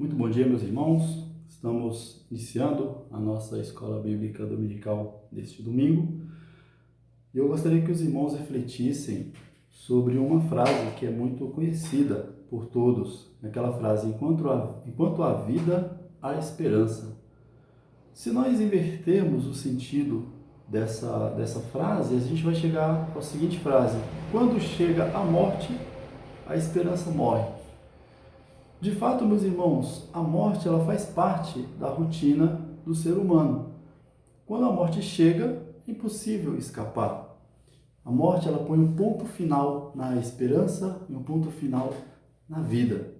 Muito bom dia, meus irmãos. Estamos iniciando a nossa escola bíblica dominical deste domingo. E eu gostaria que os irmãos refletissem sobre uma frase que é muito conhecida por todos. Aquela frase, enquanto há vida, há esperança. Se nós invertermos o sentido dessa frase, a gente vai chegar à seguinte frase: quando chega a morte, a esperança morre. De fato, meus irmãos, a morte ela faz parte da rotina do ser humano. Quando a morte chega, é impossível escapar. A morte ela põe um ponto final na esperança e um ponto final na vida.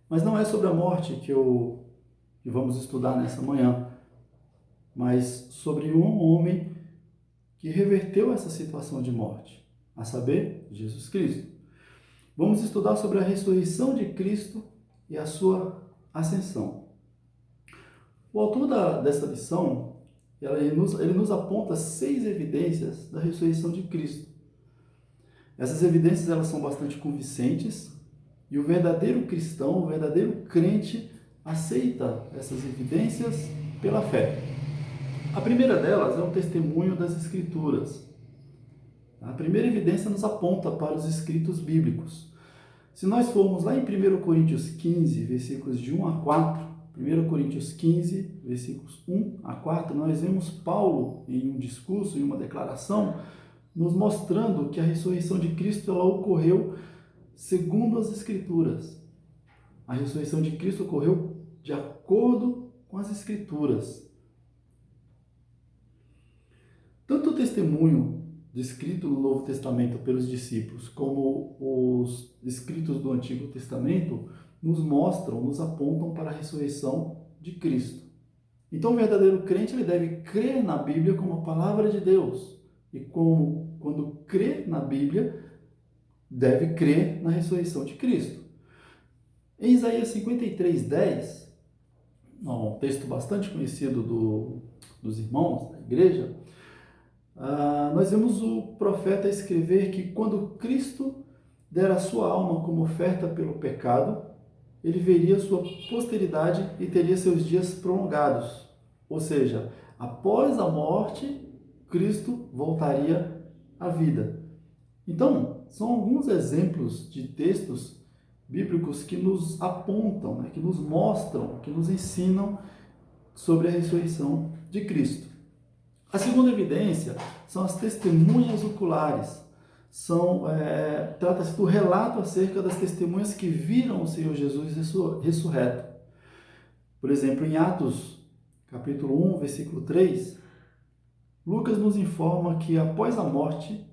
Mas não é sobre a morte que vamos estudar nessa manhã, mas sobre um homem que reverteu essa situação de morte, a saber, Jesus Cristo. Vamos estudar sobre a ressurreição de Cristo e a sua ascensão. O autor dessa lição, ele nos aponta 6 evidências da ressurreição de Cristo. Essas evidências elas são bastante convincentes e o verdadeiro cristão, o verdadeiro crente, aceita essas evidências pela fé. A primeira delas é o testemunho das Escrituras. A primeira evidência nos aponta para os escritos bíblicos. Se nós formos lá em 1 Coríntios 15, versículos de 1 a 4, 1 Coríntios 15, versículos 1 a 4, nós vemos Paulo em um discurso, em uma declaração, nos mostrando que a ressurreição de Cristo ela ocorreu segundo as Escrituras. A ressurreição de Cristo ocorreu de acordo com as Escrituras. Tanto o testemunho descrito no Novo Testamento pelos discípulos, como os escritos do Antigo Testamento, nos mostram, nos apontam para a ressurreição de Cristo. Então, o verdadeiro crente ele deve crer na Bíblia como a palavra de Deus. E quando crê na Bíblia, deve crer na ressurreição de Cristo. Em Isaías 53:10, um texto bastante conhecido dos irmãos da igreja, nós vemos o profeta escrever que quando Cristo der a sua alma como oferta pelo pecado, ele veria sua posteridade e teria seus dias prolongados. Ou seja, após a morte, Cristo voltaria à vida. Então, são alguns exemplos de textos bíblicos que nos apontam, que nos mostram, que nos ensinam sobre a ressurreição de Cristo. A segunda evidência são as testemunhas oculares. Trata-se do relato acerca das testemunhas que viram o Senhor Jesus ressurreto. Por exemplo, em Atos, capítulo 1, versículo 3, Lucas nos informa que após a morte,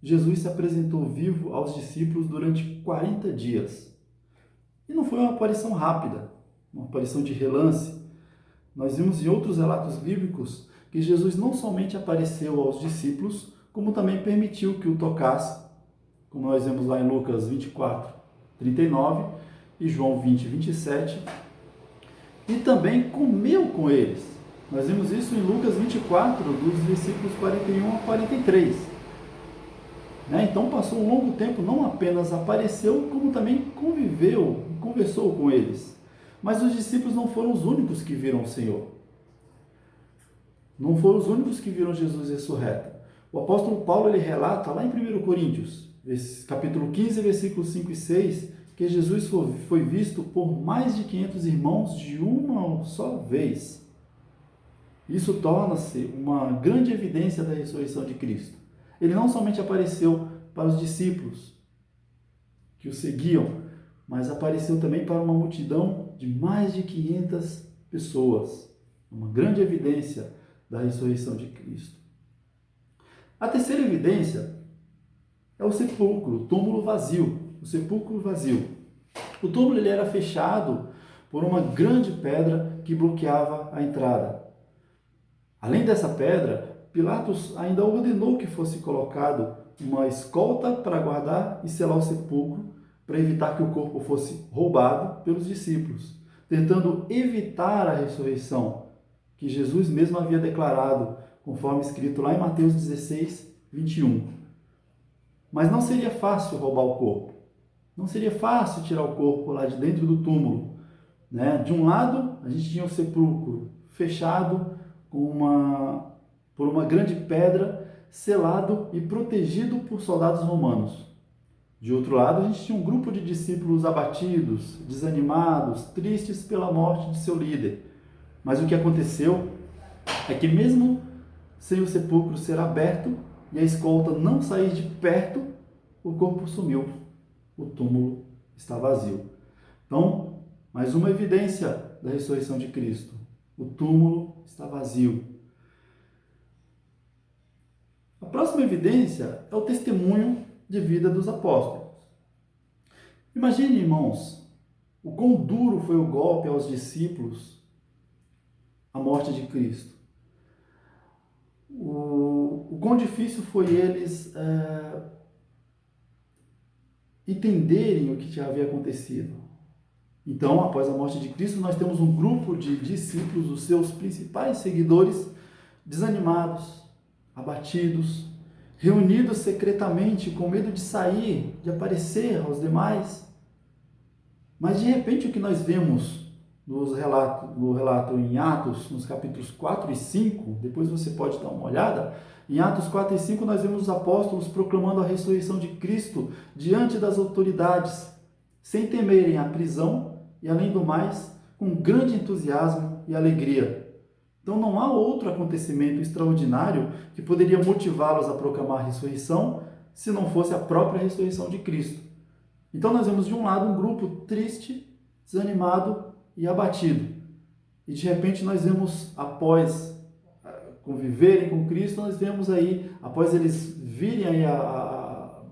Jesus se apresentou vivo aos discípulos durante 40 dias. E não foi uma aparição rápida, uma aparição de relance. Nós vimos em outros relatos bíblicos que Jesus não somente apareceu aos discípulos, como também permitiu que o tocasse, como nós vemos lá em Lucas 24:39 e João 20:27, e também comeu com eles. Nós vimos isso em Lucas 24, dos versículos 41 a 43. Então passou um longo tempo, não apenas apareceu, como também conversou com eles. Mas os discípulos não foram os únicos que viram o Senhor. Não foram os únicos que viram Jesus ressurreto. O apóstolo Paulo ele relata lá em 1 Coríntios, capítulo 15, versículos 5 e 6, que Jesus foi visto por mais de 500 irmãos de uma só vez. Isso torna-se uma grande evidência da ressurreição de Cristo. Ele não somente apareceu para os discípulos que o seguiam, mas apareceu também para uma multidão de mais de 500 pessoas. Uma grande evidência da ressurreição de Cristo. A terceira evidência é o sepulcro, o túmulo vazio. O sepulcro vazio. O túmulo ele era fechado por uma grande pedra que bloqueava a entrada. Além dessa pedra, Pilatos ainda ordenou que fosse colocado uma escolta para guardar e selar o sepulcro, para evitar que o corpo fosse roubado pelos discípulos, tentando evitar a ressurreição que Jesus mesmo havia declarado, conforme escrito lá em Mateus 16:21. Mas não seria fácil roubar o corpo. Não seria fácil tirar o corpo lá de dentro do túmulo, né? De um lado, a gente tinha o sepulcro fechado por uma grande pedra, selado e protegido por soldados romanos. De outro lado, a gente tinha um grupo de discípulos abatidos, desanimados, tristes pela morte de seu líder. Mas o que aconteceu é que mesmo sem o sepulcro ser aberto e a escolta não sair de perto, o corpo sumiu, o túmulo está vazio. Então, mais uma evidência da ressurreição de Cristo. O túmulo está vazio. A próxima evidência é o testemunho de vida dos apóstolos. Imagine, irmãos, o quão duro foi o golpe aos discípulos, a morte de Cristo. O quão difícil foi eles entenderem o que já havia acontecido. Então, após a morte de Cristo, nós temos um grupo de discípulos, os seus principais seguidores, desanimados, abatidos, reunidos secretamente, com medo de sair, de aparecer aos demais. Mas, de repente, o que nós vemos no relato em Atos, nos capítulos 4 e 5, depois você pode dar uma olhada, em Atos 4 e 5 nós vemos os apóstolos proclamando a ressurreição de Cristo diante das autoridades, sem temerem a prisão e, além do mais, com grande entusiasmo e alegria. Então não há outro acontecimento extraordinário que poderia motivá-los a proclamar a ressurreição se não fosse a própria ressurreição de Cristo. Então nós vemos de um lado um grupo triste, desanimado e abatido. E de repente nós vemos, após conviverem com Cristo, nós vemos aí, após eles virem aí a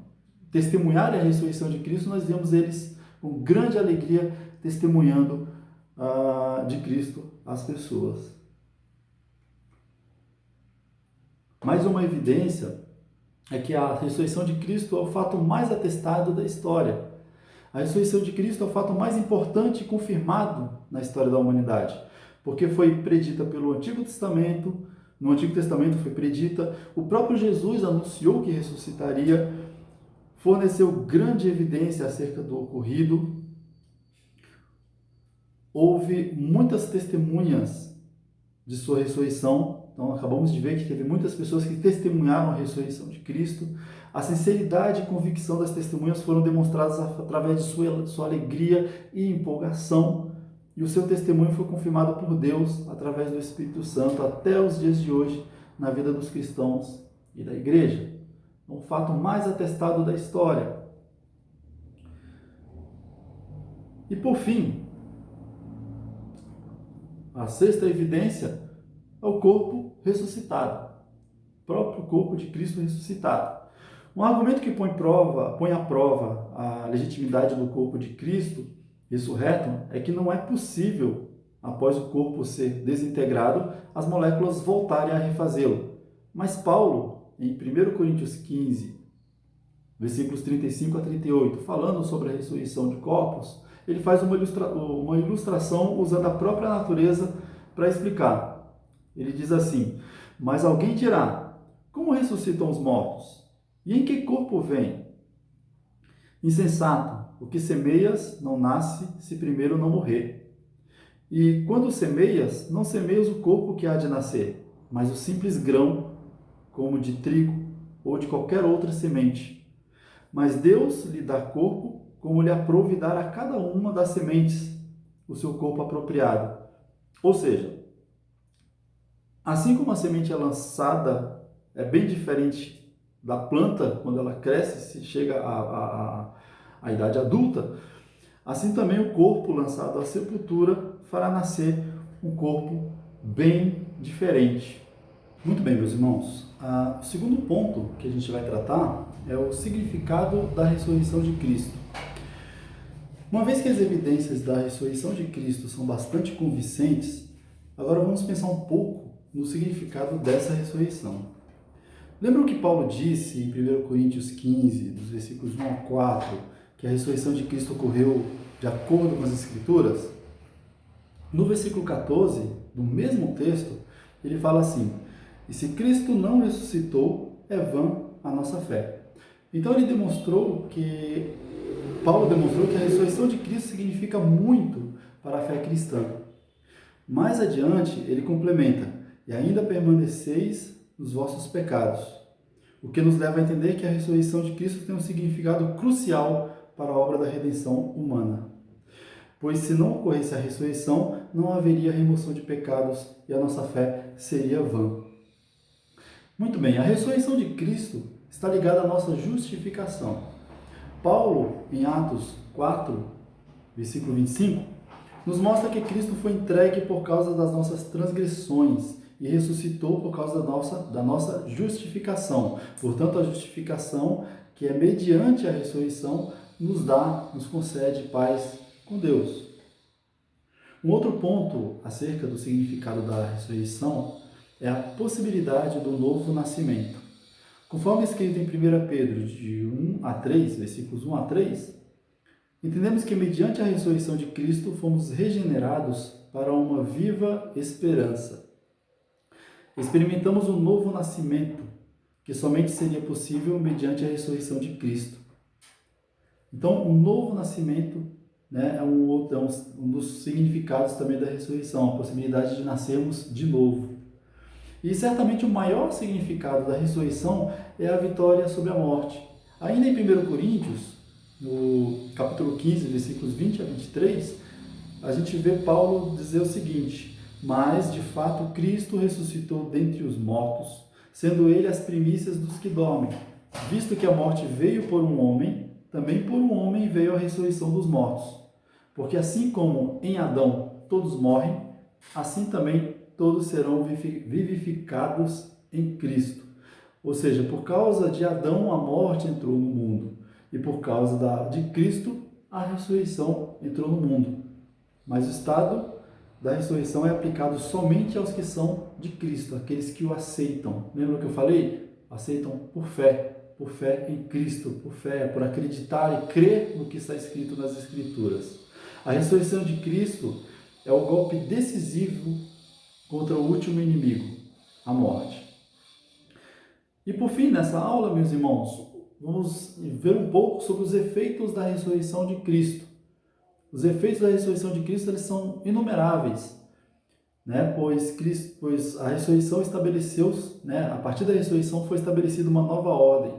testemunharem a ressurreição de Cristo, nós vemos eles com grande alegria testemunhando de Cristo às pessoas. Mais uma evidência é que a ressurreição de Cristo é o fato mais atestado da história. A ressurreição de Cristo é o fato mais importante e confirmado na história da humanidade, porque foi predita pelo Antigo Testamento. No Antigo Testamento foi predita, o próprio Jesus anunciou que ressuscitaria, forneceu grande evidência acerca do ocorrido. Houve muitas testemunhas de sua ressurreição. Então, acabamos de ver que teve muitas pessoas que testemunharam a ressurreição de Cristo. A sinceridade e convicção das testemunhas foram demonstradas através de sua alegria e empolgação. E o seu testemunho foi confirmado por Deus através do Espírito Santo até os dias de hoje na vida dos cristãos e da igreja. O fato mais atestado da história. E por fim, a sexta evidência é o corpo ressuscitado, o próprio corpo de Cristo ressuscitado. Um argumento que põe à prova a legitimidade do corpo de Cristo ressurreto é que não é possível, após o corpo ser desintegrado, as moléculas voltarem a refazê-lo. Mas Paulo, em 1 Coríntios 15, versículos 35 a 38, falando sobre a ressurreição de corpos, ele faz uma ilustração usando a própria natureza para explicar. Ele diz assim: mas alguém dirá, como ressuscitam os mortos? E em que corpo vem? Insensato, o que semeias não nasce se primeiro não morrer. E quando semeias, não semeias o corpo que há de nascer, mas o simples grão, como de trigo ou de qualquer outra semente. Mas Deus lhe dá corpo, como lhe aprouve dar a cada uma das sementes o seu corpo apropriado. Ou seja, assim como a semente é lançada, é bem diferente da planta quando ela cresce, se chega à idade adulta, assim também o corpo lançado à sepultura fará nascer um corpo bem diferente. Muito bem, meus irmãos. O segundo ponto que a gente vai tratar é o significado da ressurreição de Cristo. Uma vez que as evidências da ressurreição de Cristo são bastante convincentes, agora vamos pensar um pouco no significado dessa ressurreição. Lembram que Paulo disse em 1 Coríntios 15, dos versículos 1 a 4, que a ressurreição de Cristo ocorreu de acordo com as Escrituras? No versículo 14, do mesmo texto, ele fala assim: e se Cristo não ressuscitou, é vã a nossa fé. Então Paulo demonstrou que a ressurreição de Cristo significa muito para a fé cristã. Mais adiante, ele complementa: e ainda permaneceis nos vossos pecados, o que nos leva a entender que a ressurreição de Cristo tem um significado crucial para a obra da redenção humana. Pois se não ocorresse a ressurreição, não haveria remoção de pecados e a nossa fé seria vã. Muito bem, a ressurreição de Cristo está ligada à nossa justificação. Paulo, em Atos 4, versículo 25, nos mostra que Cristo foi entregue por causa das nossas transgressões e ressuscitou por causa da nossa justificação. Portanto, a justificação, que é mediante a ressurreição, nos concede paz com Deus. Um outro ponto acerca do significado da ressurreição é a possibilidade do novo nascimento. Conforme escrito em 1 Pedro, de 1 a 3, versículos 1 a 3, entendemos que mediante a ressurreição de Cristo fomos regenerados para uma viva esperança. Experimentamos um novo nascimento, que somente seria possível mediante a ressurreição de Cristo. Então, um novo nascimento, né, é um dos significados também da ressurreição, a possibilidade de nascermos de novo. E certamente o maior significado da ressurreição é a vitória sobre a morte. Ainda em 1 Coríntios, no capítulo 15, versículos 20 a 23, a gente vê Paulo dizer o seguinte: mas, de fato, Cristo ressuscitou dentre os mortos, sendo ele as primícias dos que dormem. Visto que a morte veio por um homem, também por um homem veio a ressurreição dos mortos. Porque assim como em Adão todos morrem, assim também todos serão vivificados em Cristo. Ou seja, por causa de Adão a morte entrou no mundo, e por causa de Cristo a ressurreição entrou no mundo. Mas o estado da ressurreição é aplicado somente aos que são de Cristo, aqueles que o aceitam. Lembra que eu falei? Aceitam por fé em Cristo, por fé, por acreditar e crer no que está escrito nas Escrituras. A ressurreição de Cristo é o golpe decisivo contra o último inimigo, a morte. E por fim, nessa aula, meus irmãos, vamos ver um pouco sobre os efeitos da ressurreição de Cristo. Os efeitos da ressurreição de Cristo, eles são inumeráveis, né? Pois a ressurreição estabeleceu, né? A partir da ressurreição foi estabelecida uma nova ordem,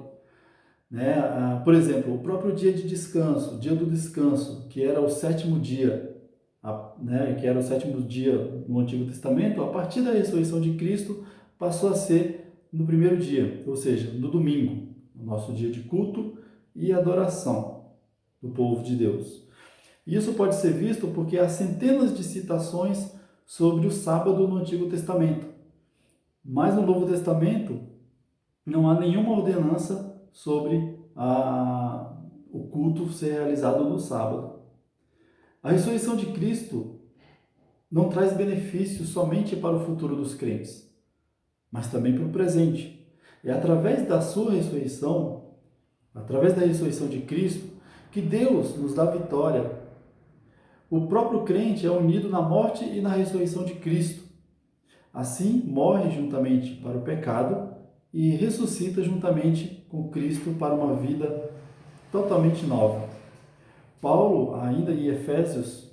né? Por exemplo, o próprio dia de descanso, o dia do descanso, que era o sétimo dia, né? Que era o sétimo dia no Antigo Testamento, a partir da ressurreição de Cristo passou a ser no primeiro dia, ou seja, no domingo, o nosso dia de culto e adoração do povo de Deus. Isso pode ser visto porque há centenas de citações sobre o sábado no Antigo Testamento. Mas no Novo Testamento não há nenhuma ordenança sobre o culto ser realizado no sábado. A ressurreição de Cristo não traz benefícios somente para o futuro dos crentes, mas também para o presente. É através da sua ressurreição, através da ressurreição de Cristo, que Deus nos dá vitória. O próprio crente é unido na morte e na ressurreição de Cristo. Assim, morre juntamente para o pecado e ressuscita juntamente com Cristo para uma vida totalmente nova. Paulo em Efésios,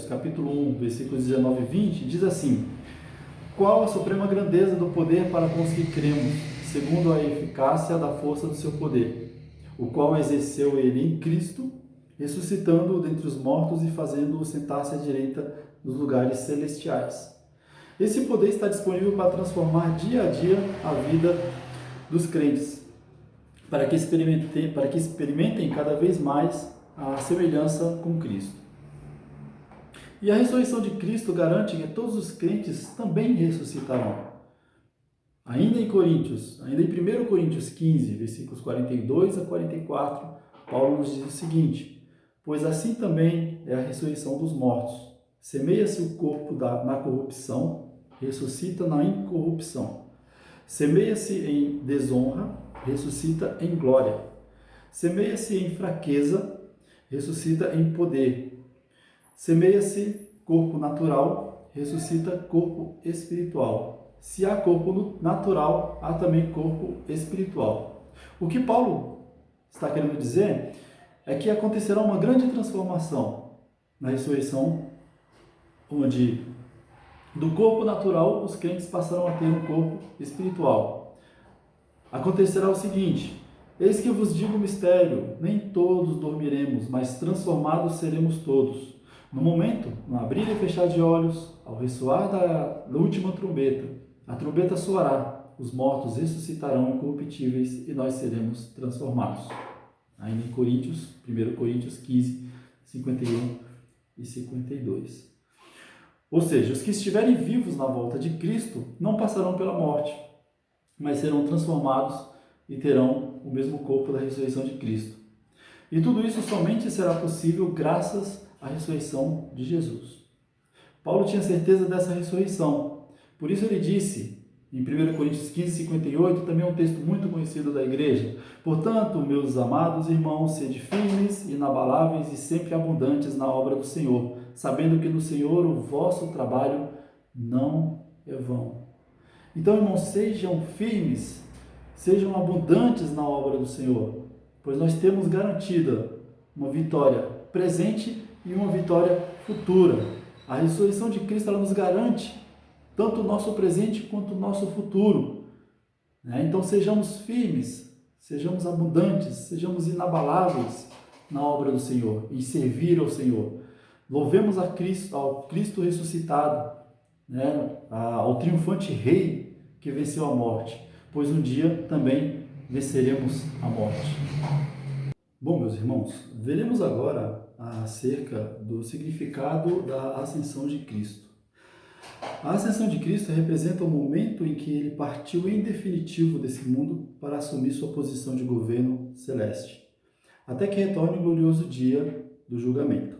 capítulo 1, versículos 19 e 20, diz assim: qual a suprema grandeza do poder para com os que cremos, segundo a eficácia da força do seu poder, o qual exerceu ele em Cristo, ressuscitando-o dentre os mortos e fazendo-o sentar-se à direita nos lugares celestiais. Esse poder está disponível para transformar dia a dia a vida dos crentes, para que experimentem cada vez mais a semelhança com Cristo. E a ressurreição de Cristo garante que todos os crentes também ressuscitarão. Ainda em 1 Coríntios 15, versículos 42 a 44, Paulo nos diz o seguinte: pois assim também é a ressurreição dos mortos. Semeia-se o corpo na corrupção, ressuscita na incorrupção. Semeia-se em desonra, ressuscita em glória. Semeia-se em fraqueza, ressuscita em poder. Semeia-se corpo natural, ressuscita corpo espiritual. Se há corpo natural, há também corpo espiritual. O que Paulo está querendo dizer é que acontecerá uma grande transformação na ressurreição, onde do corpo natural os crentes passarão a ter um corpo espiritual. Acontecerá o seguinte: eis que vos digo o mistério, nem todos dormiremos, mas transformados seremos todos. No momento, no abrir e fechar de olhos, ao ressoar da última trombeta, a trombeta soará, os mortos ressuscitarão incorruptíveis e nós seremos transformados. Ainda em Coríntios, 1 Coríntios 15, 51 e 52. Ou seja, os que estiverem vivos na volta de Cristo não passarão pela morte, mas serão transformados e terão o mesmo corpo da ressurreição de Cristo. E tudo isso somente será possível graças à ressurreição de Jesus. Paulo tinha certeza dessa ressurreição. Por isso ele disse, em 1 Coríntios 15, 58, também é um texto muito conhecido da igreja: portanto, meus amados irmãos, sede firmes, inabaláveis e sempre abundantes na obra do Senhor, sabendo que no Senhor o vosso trabalho não é vão. Então, irmãos, sejam firmes, sejam abundantes na obra do Senhor, pois nós temos garantida uma vitória presente e uma vitória futura. A ressurreição de Cristo, ela nos garante tanto o nosso presente quanto o nosso futuro. Então sejamos firmes, sejamos abundantes, sejamos inabaláveis na obra do Senhor, em servir ao Senhor. Louvemos a Cristo, ao Cristo ressuscitado, ao triunfante Rei que venceu a morte, pois um dia também venceremos a morte. Bom, meus irmãos, veremos agora acerca do significado da ascensão de Cristo. A ascensão de Cristo representa o momento em que ele partiu em definitivo desse mundo para assumir sua posição de governo celeste, até que retorne o glorioso dia do julgamento.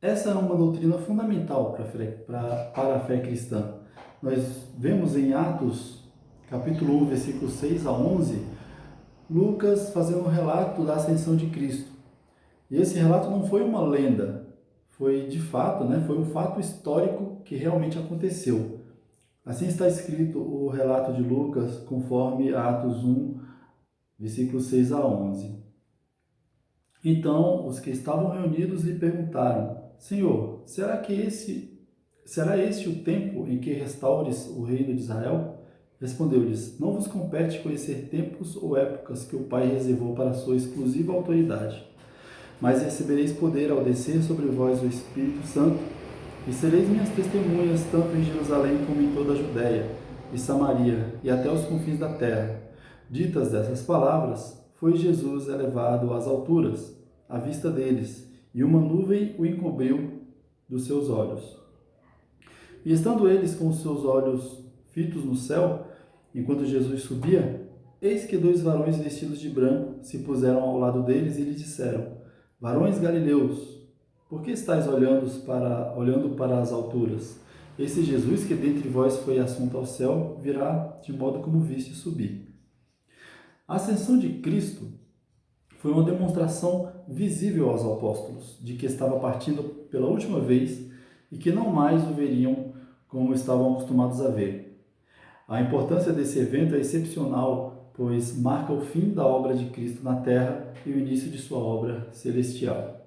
Essa é uma doutrina fundamental para a fé cristã. Nós vemos em Atos, capítulo 1, versículos 6 a 11, Lucas fazendo um relato da ascensão de Cristo. E esse relato não foi uma lenda, foi de fato, foi um fato histórico que realmente aconteceu. Assim está escrito o relato de Lucas, conforme Atos 1, versículos 6 a 11. Então, os que estavam reunidos lhe perguntaram: Senhor, será este o tempo em que restaures o reino de Israel? Respondeu-lhes: Não vos compete conhecer tempos ou épocas que o Pai reservou para a sua exclusiva autoridade. Mas recebereis poder ao descer sobre vós o Espírito Santo, e sereis minhas testemunhas tanto em Jerusalém como em toda a Judéia e Samaria e até os confins da terra. Ditas dessas palavras, foi Jesus elevado às alturas, à vista deles, e uma nuvem o encobriu dos seus olhos. E estando eles com os seus olhos fitos no céu, enquanto Jesus subia, eis que 2 varões vestidos de branco se puseram ao lado deles e lhe disseram: Varões galileus, por que estáis olhando para as alturas? Esse Jesus que dentre vós foi assunto ao céu, virá de modo como viste subir. A ascensão de Cristo foi uma demonstração visível aos apóstolos de que estava partindo pela última vez e que não mais o veriam como estavam acostumados a ver. A importância desse evento é excepcional, pois marca o fim da obra de Cristo na terra e o início de sua obra celestial.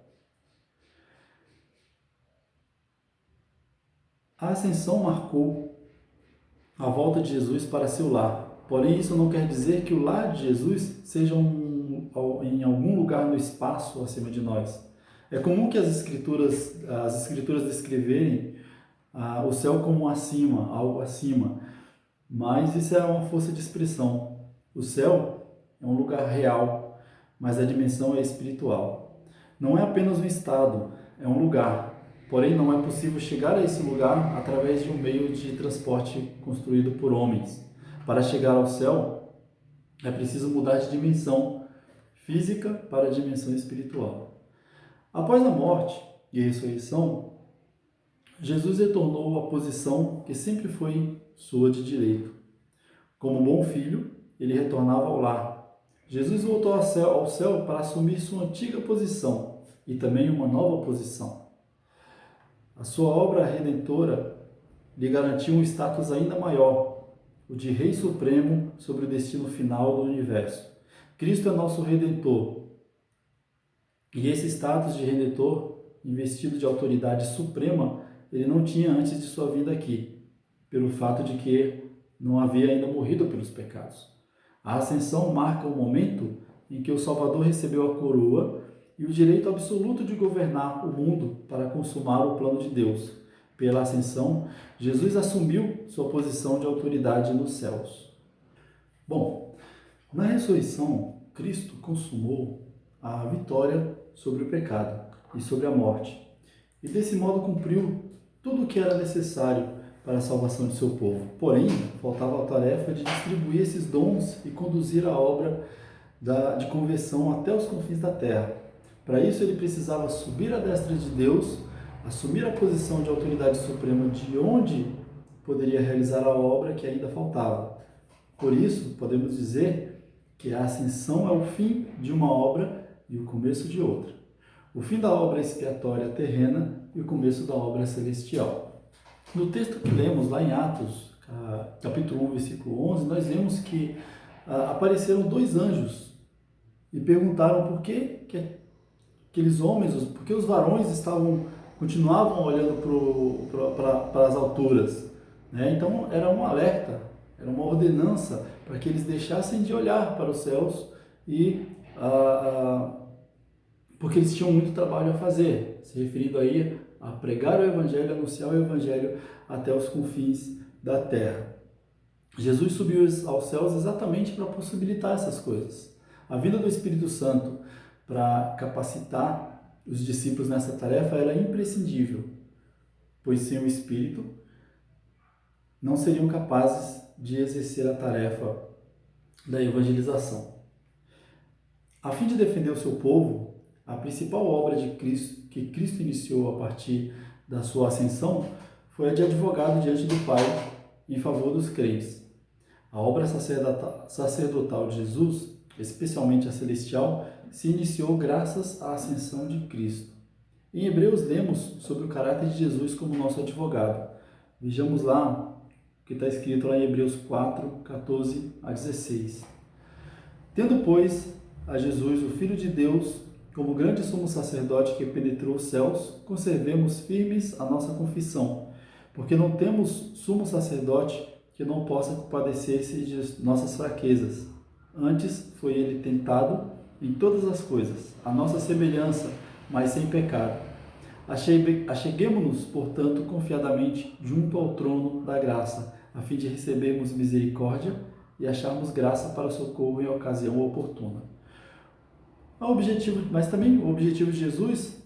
A ascensão marcou a volta de Jesus para seu lar. Porém, isso não quer dizer que o lar de Jesus seja em algum lugar no espaço acima de nós. É comum que as escrituras descreverem o céu como acima, algo acima, mas isso é uma força de expressão. O céu é um lugar real, mas a dimensão é espiritual. Não é apenas um estado, é um lugar. Porém, não é possível chegar a esse lugar através de um meio de transporte construído por homens. Para chegar ao céu, é preciso mudar de dimensão física para a dimensão espiritual. Após a morte e a ressurreição, Jesus retornou à posição que sempre foi sua de direito. Como bom filho, ele retornava ao lar. Jesus voltou ao céu para assumir sua antiga posição e também uma nova posição. A sua obra redentora lhe garantiu um status ainda maior, o de Rei Supremo sobre o destino final do universo. Cristo é nosso Redentor. E esse status de redentor, investido de autoridade suprema, ele não tinha antes de sua vida aqui, pelo fato de que não havia ainda morrido pelos pecados. A ascensão marca o momento em que o Salvador recebeu a coroa e o direito absoluto de governar o mundo para consumar o plano de Deus. Pela ascensão, Jesus assumiu sua posição de autoridade nos céus. Bom, na ressurreição, Cristo consumou a vitória sobre o pecado e sobre a morte, e desse modo cumpriu tudo o que era necessário para a salvação de seu povo. Porém, faltava a tarefa de distribuir esses dons e conduzir a obra de conversão até os confins da terra. Para isso, ele precisava subir à destra de Deus, assumir a posição de autoridade suprema de onde poderia realizar a obra que ainda faltava. Por isso, podemos dizer que a ascensão é o fim de uma obra e o começo de outra. O fim da obra expiatória terrena e o começo da obra celestial. No texto que lemos lá em Atos, capítulo 1, versículo 11, nós vemos que apareceram dois anjos e perguntaram por que aqueles homens, porque os varões continuavam olhando para as alturas, né? Então era um alerta, era uma ordenança para que eles deixassem de olhar para os céus e porque eles tinham muito trabalho a fazer, se referindo aí a pregar o Evangelho, anunciar o Evangelho até os confins da terra. Jesus subiu aos céus exatamente para possibilitar essas coisas. A vinda do Espírito Santo para capacitar os discípulos nessa tarefa era imprescindível, pois sem o Espírito não seriam capazes de exercer a tarefa da evangelização. A fim de defender o seu povo, a principal obra de Cristo, que Cristo iniciou a partir da sua ascensão, foi a de advogado diante do Pai em favor dos crentes. A obra sacerdotal de Jesus, especialmente a celestial, se iniciou graças à ascensão de Cristo. Em Hebreus lemos sobre o caráter de Jesus como nosso advogado. Vejamos lá o que está escrito lá em Hebreus 4, 14 a 16. Tendo, pois, a Jesus, o Filho de Deus, como grande sumo sacerdote que penetrou os céus, conservemos firmes a nossa confissão, porque não temos sumo sacerdote que não possa compadecer-se de nossas fraquezas. Antes foi ele tentado em todas as coisas, a nossa semelhança, mas sem pecado. Acheguemo-nos, portanto, confiadamente junto ao trono da graça, a fim de recebermos misericórdia e acharmos graça para socorro em ocasião oportuna. Mas também o objetivo de Jesus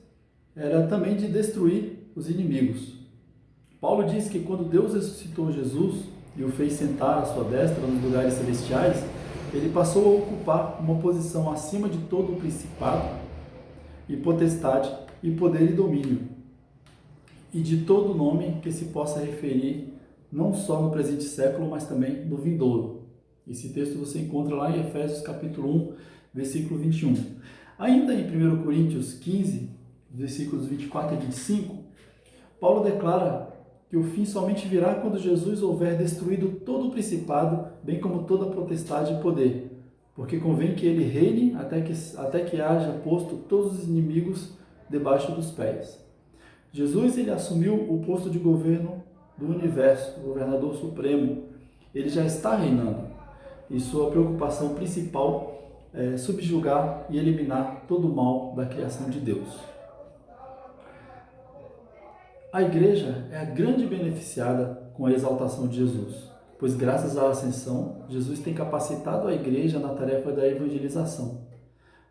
era também de destruir os inimigos. Paulo diz que quando Deus ressuscitou Jesus e o fez sentar à sua destra nos lugares celestiais, ele passou a ocupar uma posição acima de todo o principado e potestade e poder e domínio, e de todo nome que se possa referir não só no presente século, mas também no vindouro. Esse texto você encontra lá em Efésios capítulo 1, versículo 21. Ainda em 1 Coríntios 15, versículos 24 e 25, Paulo declara que o fim somente virá quando Jesus houver destruído todo o principado, bem como toda potestade e poder, porque convém que ele reine até que haja posto todos os inimigos debaixo dos pés. Jesus ele assumiu o posto de governo do universo, governador supremo. Ele já está reinando e sua preocupação principal é subjugar e eliminar todo o mal da criação de Deus. A igreja é a grande beneficiada com a exaltação de Jesus, pois graças à ascensão, Jesus tem capacitado a igreja na tarefa da evangelização.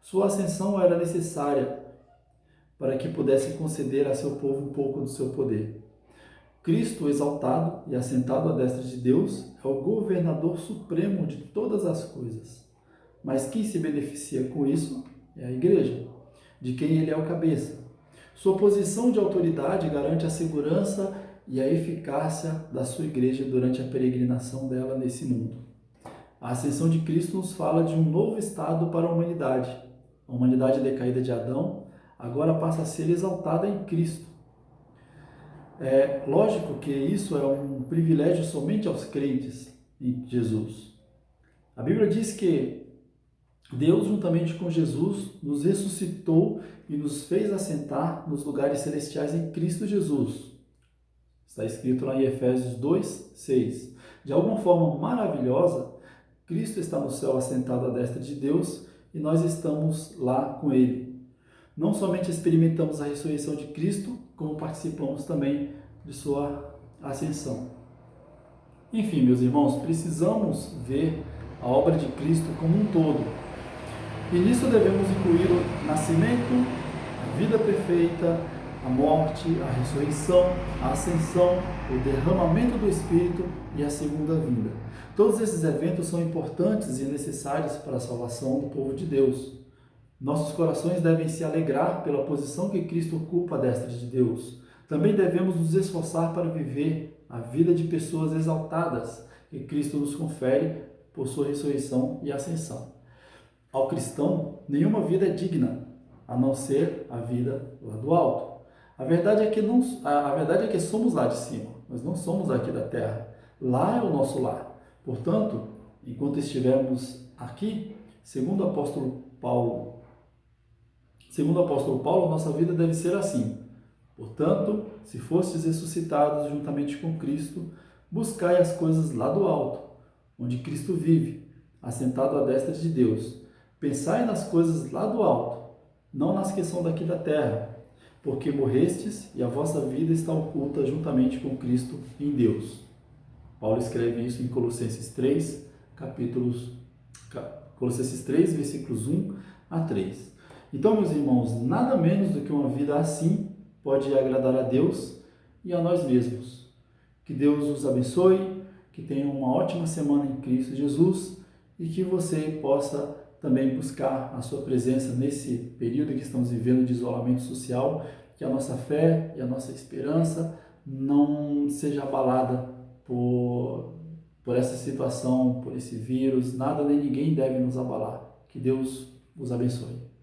Sua ascensão era necessária para que pudesse conceder a seu povo um pouco do seu poder. Cristo, exaltado e assentado à destra de Deus, é o governador supremo de todas as coisas. Mas quem se beneficia com isso é a igreja, de quem ele é o cabeça. Sua posição de autoridade garante a segurança e a eficácia da sua igreja durante a peregrinação dela nesse mundo. A ascensão de Cristo nos fala de um novo estado para a humanidade. A humanidade decaída de Adão agora passa a ser exaltada em Cristo. É lógico que isso é um privilégio somente aos crentes em Jesus. A Bíblia diz que Deus, juntamente com Jesus, nos ressuscitou e nos fez assentar nos lugares celestiais em Cristo Jesus. Está escrito lá em Efésios 2, 6. De alguma forma maravilhosa, Cristo está no céu assentado à destra de Deus e nós estamos lá com Ele. Não somente experimentamos a ressurreição de Cristo, como participamos também de sua ascensão. Enfim, meus irmãos, precisamos ver a obra de Cristo como um todo. E nisso devemos incluir o nascimento, a vida perfeita, a morte, a ressurreição, a ascensão, o derramamento do Espírito e a segunda vinda. Todos esses eventos são importantes e necessários para a salvação do povo de Deus. Nossos corações devem se alegrar pela posição que Cristo ocupa à destra de Deus. Também devemos nos esforçar para viver a vida de pessoas exaltadas que Cristo nos confere por sua ressurreição e ascensão. Ao cristão, nenhuma vida é digna, a não ser a vida lá do alto. A verdade é que somos lá de cima, nós não somos aqui da terra. Lá é o nosso lar. Portanto, enquanto estivermos aqui, segundo o apóstolo Paulo, nossa vida deve ser assim. Portanto, se fostes ressuscitados juntamente com Cristo, buscai as coisas lá do alto, onde Cristo vive, assentado à destra de Deus. Pensai nas coisas lá do alto, não nas que são daqui da terra, porque morrestes e a vossa vida está oculta juntamente com Cristo em Deus. Paulo escreve isso em Colossenses 3, versículos 1 a 3. Então, meus irmãos, nada menos do que uma vida assim pode agradar a Deus e a nós mesmos. Que Deus os abençoe, que tenham uma ótima semana em Cristo Jesus e que você possa também buscar a sua presença nesse período que estamos vivendo de isolamento social, que a nossa fé e a nossa esperança não seja abalada por essa situação, por esse vírus. Nada nem ninguém deve nos abalar. Que Deus os abençoe.